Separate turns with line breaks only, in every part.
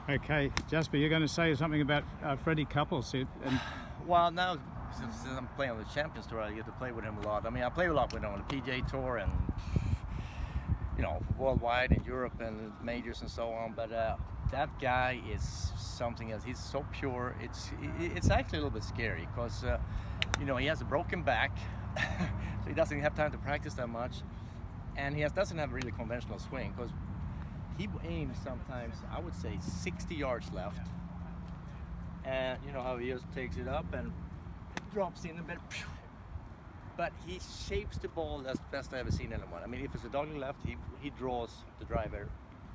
Okay, Jesper, you're going to say something about Freddie Couples.
Well, now since I'm playing on the Champions Tour, I get to play with him a lot. I mean, I play a lot with him on the PGA Tour and, you know, worldwide in Europe and majors and so on. But that guy is something else. He's so pure. It's actually a little bit scary because, you know, he has a broken back, so he doesn't have time to practice that much, and he doesn't have a really conventional swing because he aims sometimes, I would say, 60 yards left, and you know how he just takes it up and drops in a bit, but he shapes the ball as best I've ever seen anyone. I mean, if it's a dogleg left, he draws the driver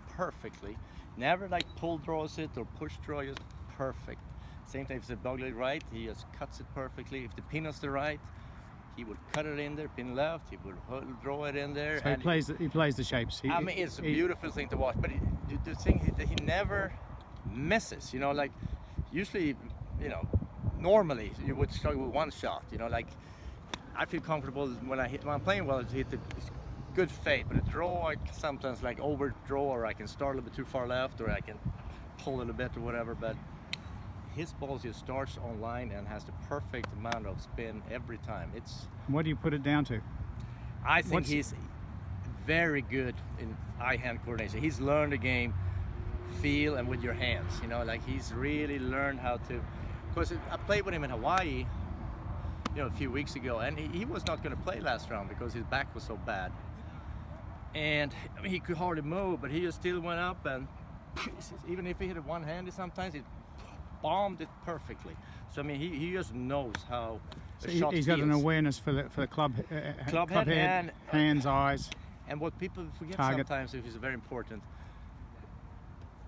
perfectly. Never like pull draws it or push draw, just perfect. Same time if it's a dogleg right, he just cuts it perfectly. If the pin is the right, he would cut it in there, pin left, he would draw it in there.
So and he plays the shapes.
I mean, it's a beautiful thing to watch, but the thing he never misses, you know, like usually, you know, normally you would struggle with one shot, you know, like I feel comfortable when I'm playing well to hit the good fade, but a draw I sometimes like overdraw, or I can start a little bit too far left, or I can pull a little bit or whatever, but his ball just starts on line and has the perfect amount of spin every time.
What do you put it down to?
I think he's very good in eye-hand coordination. He's learned the game, feel and with your hands. You know, like he's really learned how to. Because I played with him in Hawaii, you know, a few weeks ago, and he was not going to play last round because his back was so bad. And I mean, he could hardly move, but he just still went up, and even if he hit it one-handed, sometimes it bombed it perfectly. So I mean, he just knows how the shot
he's
feels.
got an awareness for the club head, hands, eyes.
And what people forget
target.
Sometimes, which is very important,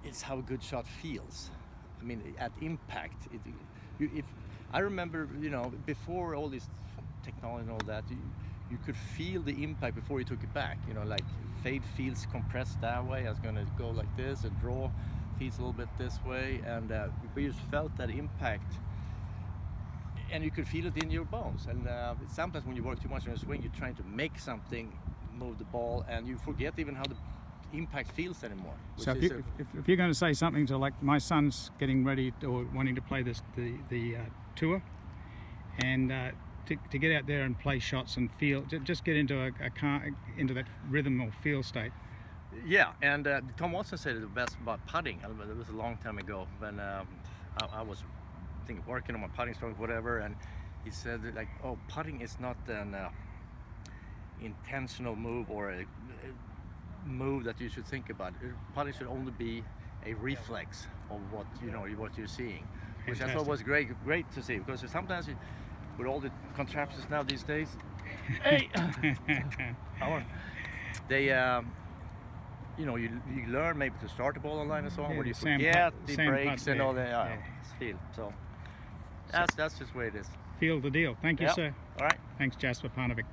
is how a good shot feels. I mean, at impact. If I remember, you know, before all this technology and all that, you could feel the impact before you took it back. You know, like fade feels compressed that way. I was going to go like this, and draw feels a little bit this way, and we just felt that impact, and you could feel it in your bones. And sometimes when you work too much on a swing, you're trying to make something move the ball, and you forget even how the impact feels anymore.
So if you're going to say something to, like, my son's getting ready or wanting to play the tour, and to get out there and play shots and feel, just get into into that rhythm or feel state.
Yeah, and Tom Watson said it the best about putting. It was a long time ago when I was working on my putting stroke, whatever, and he said that, like, oh, putting is not an intentional move or a move that you should think about. Putting should only be a reflex of what you're seeing, which I thought was great to see, because sometimes with all the contraptions now these days, hey, they. You know, you learn maybe to start the ball online and so on, where you forget the breaks and all that feel. So that's just the way it is.
Feel the deal. Thank you, sir.
All right.
Thanks, Jesper Parnevik.